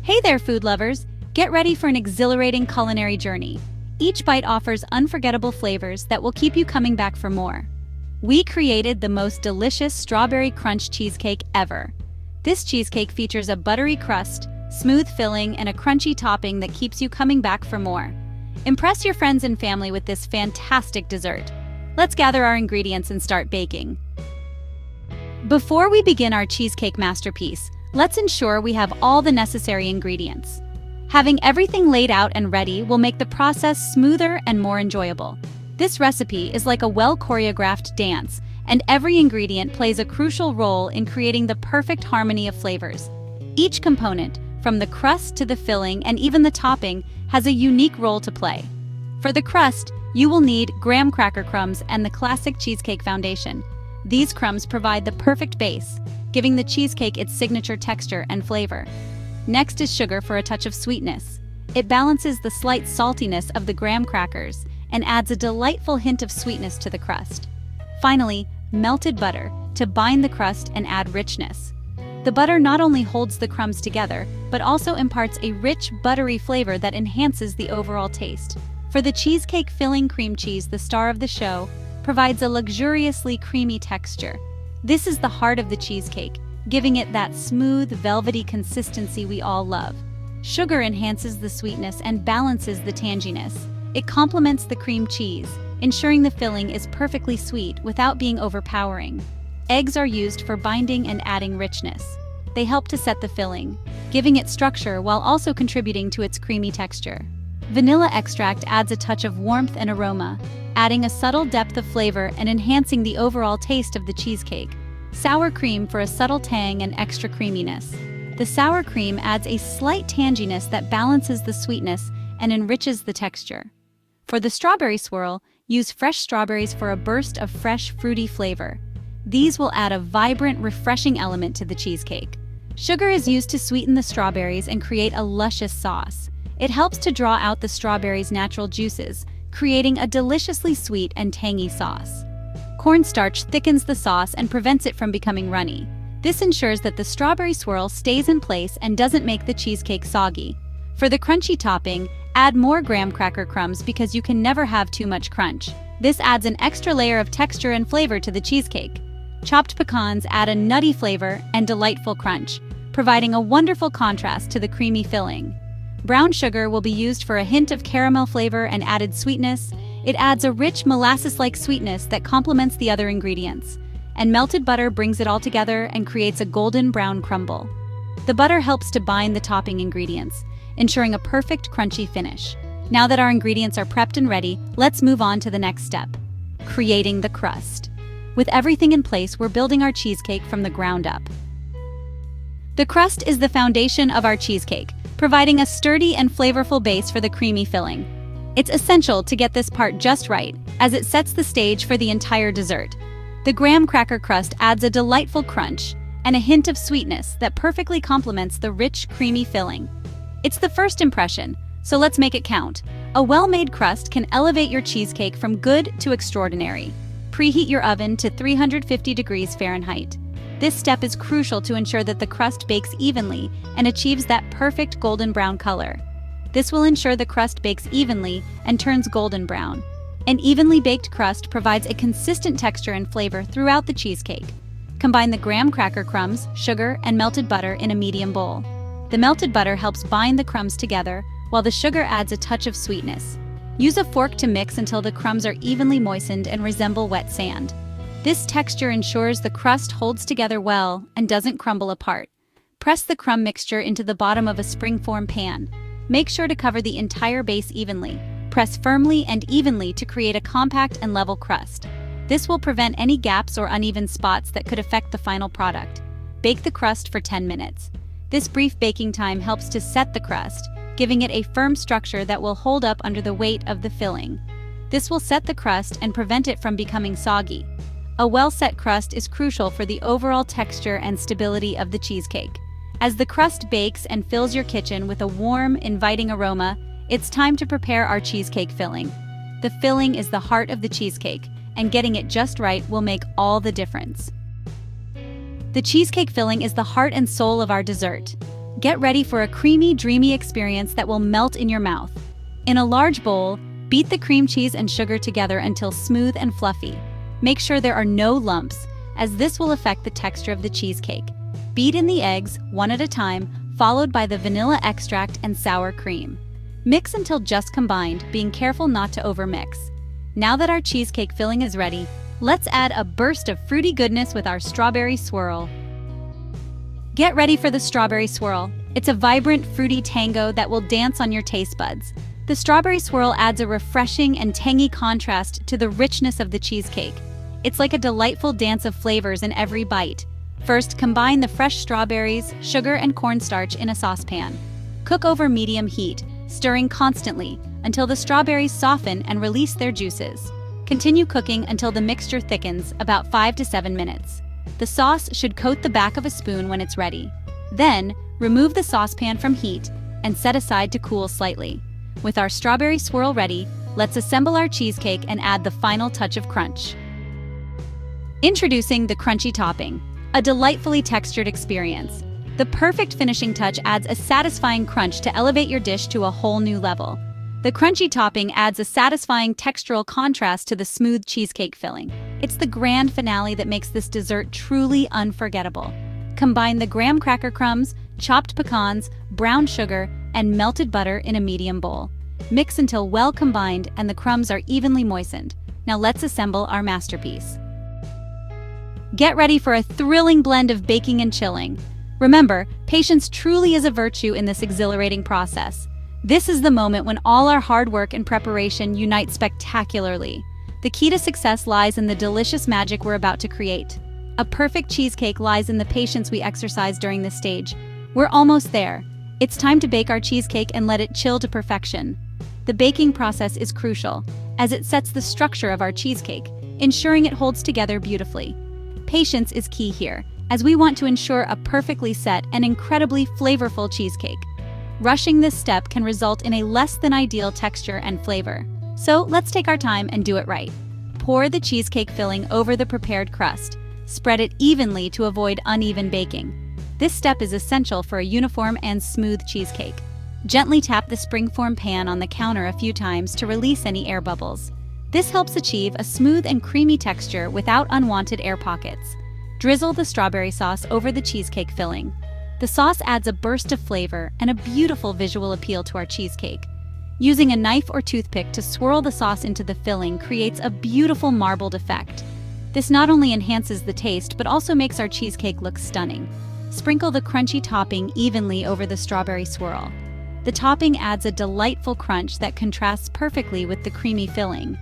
Hey there, food lovers! Get ready for an exhilarating culinary journey. Each bite offers unforgettable flavors that will keep you coming back for more. We created the most delicious strawberry crunch cheesecake ever. This cheesecake features a buttery crust, smooth filling, and a crunchy topping that keeps you coming back for more. Impress your friends and family with this fantastic dessert. Let's gather our ingredients and start baking. Before we begin our cheesecake masterpiece, let's ensure we have all the necessary ingredients. Having everything laid out and ready will make the process smoother and more enjoyable. This recipe is like a well-choreographed dance, and every ingredient plays a crucial role in creating the perfect harmony of flavors. Each component, from the crust to the filling and even the topping, has a unique role to play. For the crust, you will need graham cracker crumbs and the classic cheesecake foundation. These crumbs provide the perfect base, giving the cheesecake its signature texture and flavor. Next is sugar for a touch of sweetness. It balances the slight saltiness of the graham crackers and adds a delightful hint of sweetness to the crust. Finally, melted butter to bind the crust and add richness. The butter not only holds the crumbs together, but also imparts a rich, buttery flavor that enhances the overall taste. For the cheesecake filling, cream cheese, the star of the show, provides a luxuriously creamy texture. This is the heart of the cheesecake, giving it that smooth, velvety consistency we all love. Sugar enhances the sweetness and balances the tanginess. It complements the cream cheese, ensuring the filling is perfectly sweet without being overpowering. Eggs are used for binding and adding richness. They help to set the filling, giving it structure while also contributing to its creamy texture. Vanilla extract adds a touch of warmth and aroma, adding a subtle depth of flavor and enhancing the overall taste of the cheesecake. Sour cream for a subtle tang and extra creaminess. The sour cream adds a slight tanginess that balances the sweetness and enriches the texture. For the strawberry swirl, use fresh strawberries for a burst of fresh, fruity flavor. These will add a vibrant, refreshing element to the cheesecake. Sugar is used to sweeten the strawberries and create a luscious sauce. It helps to draw out the strawberries' natural juices, creating a deliciously sweet and tangy sauce. Cornstarch thickens the sauce and prevents it from becoming runny. This ensures that the strawberry swirl stays in place and doesn't make the cheesecake soggy. For the crunchy topping, add more graham cracker crumbs because you can never have too much crunch. This adds an extra layer of texture and flavor to the cheesecake. Chopped pecans add a nutty flavor and delightful crunch, providing a wonderful contrast to the creamy filling. Brown sugar will be used for a hint of caramel flavor and added sweetness. It adds a rich molasses-like sweetness that complements the other ingredients. And melted butter brings it all together and creates a golden brown crumble. The butter helps to bind the topping ingredients, ensuring a perfect crunchy finish. Now that our ingredients are prepped and ready, let's move on to the next step: creating the crust. With everything in place, we're building our cheesecake from the ground up. The crust is the foundation of our cheesecake, providing a sturdy and flavorful base for the creamy filling. It's essential to get this part just right, as it sets the stage for the entire dessert. The graham cracker crust adds a delightful crunch and a hint of sweetness that perfectly complements the rich, creamy filling. It's the first impression, so let's make it count. A well-made crust can elevate your cheesecake from good to extraordinary. Preheat your oven to 350 degrees Fahrenheit. This step is crucial to ensure that the crust bakes evenly and achieves that perfect golden brown color. This will ensure the crust bakes evenly and turns golden brown. An evenly baked crust provides a consistent texture and flavor throughout the cheesecake. Combine the graham cracker crumbs, sugar, and melted butter in a medium bowl. The melted butter helps bind the crumbs together, while the sugar adds a touch of sweetness. Use a fork to mix until the crumbs are evenly moistened and resemble wet sand. This texture ensures the crust holds together well and doesn't crumble apart. Press the crumb mixture into the bottom of a springform pan. Make sure to cover the entire base evenly. Press firmly and evenly to create a compact and level crust. This will prevent any gaps or uneven spots that could affect the final product. Bake the crust for 10 minutes. This brief baking time helps to set the crust, giving it a firm structure that will hold up under the weight of the filling. This will set the crust and prevent it from becoming soggy. A well-set crust is crucial for the overall texture and stability of the cheesecake. As the crust bakes and fills your kitchen with a warm, inviting aroma, it's time to prepare our cheesecake filling. The filling is the heart of the cheesecake, and getting it just right will make all the difference. The cheesecake filling is the heart and soul of our dessert. Get ready for a creamy, dreamy experience that will melt in your mouth. In a large bowl, beat the cream cheese and sugar together until smooth and fluffy. Make sure there are no lumps, as this will affect the texture of the cheesecake. Beat in the eggs, one at a time, followed by the vanilla extract and sour cream. Mix until just combined, being careful not to overmix. Now that our cheesecake filling is ready, let's add a burst of fruity goodness with our strawberry swirl. Get ready for the strawberry swirl. It's a vibrant, fruity tango that will dance on your taste buds. The strawberry swirl adds a refreshing and tangy contrast to the richness of the cheesecake. It's like a delightful dance of flavors in every bite. First, combine the fresh strawberries, sugar, and cornstarch in a saucepan. Cook over medium heat, stirring constantly until the strawberries soften and release their juices. Continue cooking until the mixture thickens, about 5 to 7 minutes. The sauce should coat the back of a spoon when it's ready. Then, remove the saucepan from heat and set aside to cool slightly. With our strawberry swirl ready, let's assemble our cheesecake and add the final touch of crunch. Introducing the crunchy topping, a delightfully textured experience. The perfect finishing touch adds a satisfying crunch to elevate your dish to a whole new level. The crunchy topping adds a satisfying textural contrast to the smooth cheesecake filling. It's the grand finale that makes this dessert truly unforgettable. Combine the graham cracker crumbs, chopped pecans, brown sugar, and melted butter in a medium bowl. Mix until well combined and the crumbs are evenly moistened. Now let's assemble our masterpiece. Get ready for a thrilling blend of baking and chilling. Remember, patience truly is a virtue in this exhilarating process. This is the moment when all our hard work and preparation unite spectacularly. The key to success lies in the delicious magic we're about to create. A perfect cheesecake lies in the patience we exercise during this stage. We're almost there. It's time to bake our cheesecake and let it chill to perfection. The baking process is crucial, as it sets the structure of our cheesecake, ensuring it holds together beautifully. Patience is key here, as we want to ensure a perfectly set and incredibly flavorful cheesecake. Rushing this step can result in a less than ideal texture and flavor. So let's take our time and do it right. Pour the cheesecake filling over the prepared crust. Spread it evenly to avoid uneven baking. This step is essential for a uniform and smooth cheesecake. Gently tap the springform pan on the counter a few times to release any air bubbles. This helps achieve a smooth and creamy texture without unwanted air pockets. Drizzle the strawberry sauce over the cheesecake filling. The sauce adds a burst of flavor and a beautiful visual appeal to our cheesecake. Using a knife or toothpick to swirl the sauce into the filling creates a beautiful marbled effect. This not only enhances the taste but also makes our cheesecake look stunning. Sprinkle the crunchy topping evenly over the strawberry swirl. The topping adds a delightful crunch that contrasts perfectly with the creamy filling.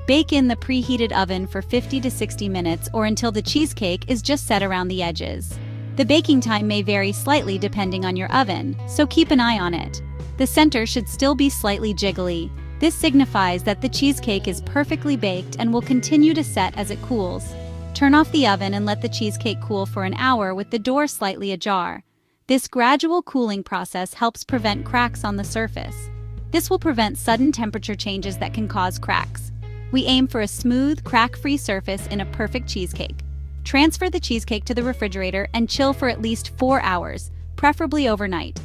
Bake in the preheated oven for 50 to 60 minutes or until the cheesecake is just set around the edges. The baking time may vary slightly depending on your oven, so keep an eye on it. The center should still be slightly jiggly. This signifies that the cheesecake is perfectly baked and will continue to set as it cools. Turn off the oven and let the cheesecake cool for an hour with the door slightly ajar. This gradual cooling process helps prevent cracks on the surface. This will prevent sudden temperature changes that can cause cracks. We aim for a smooth, crack-free surface in a perfect cheesecake. Transfer the cheesecake to the refrigerator and chill for at least 4 hours, preferably overnight.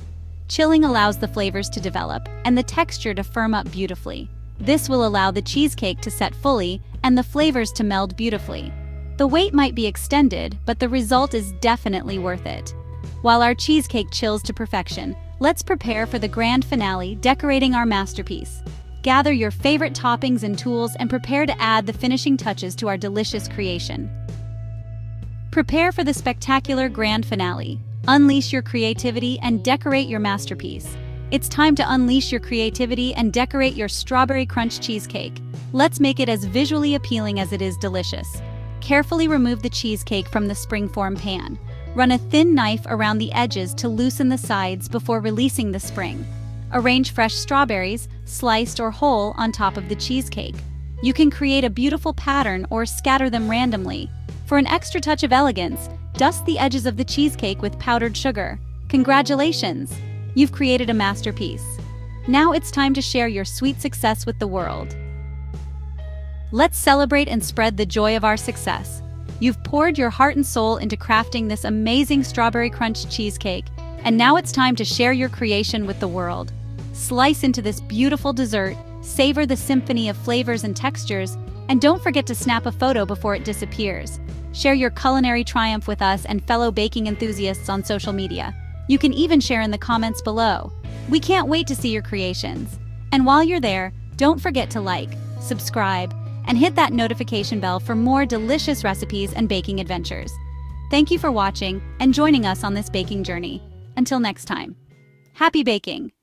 Chilling allows the flavors to develop and the texture to firm up beautifully. This will allow the cheesecake to set fully and the flavors to meld beautifully. The wait might be extended, but the result is definitely worth it. While our cheesecake chills to perfection, let's prepare for the grand finale, decorating our masterpiece. Gather your favorite toppings and tools and prepare to add the finishing touches to our delicious creation. Prepare for the spectacular grand finale. Unleash your creativity and decorate your masterpiece. It's time to unleash your creativity and decorate your strawberry crunch cheesecake. Let's make it as visually appealing as it is delicious. Carefully remove the cheesecake from the springform pan. Run a thin knife around the edges to loosen the sides before releasing the spring. Arrange fresh strawberries, sliced or whole, on top of the cheesecake. You can create a beautiful pattern or scatter them randomly. For an extra touch of elegance, dust the edges of the cheesecake with powdered sugar. Congratulations! You've created a masterpiece. Now it's time to share your sweet success with the world. Let's celebrate and spread the joy of our success. You've poured your heart and soul into crafting this amazing strawberry crunch cheesecake, And now it's time to share your creation with the world. Slice into this beautiful dessert, savor the symphony of flavors and textures, and don't forget to snap a photo before it disappears. Share your culinary triumph with us and fellow baking enthusiasts on social media. You can even share in the comments below. We can't wait to see your creations. And while you're there, don't forget to like, subscribe, and hit that notification bell for more delicious recipes and baking adventures. Thank you for watching and joining us on this baking journey. Until next time, happy baking!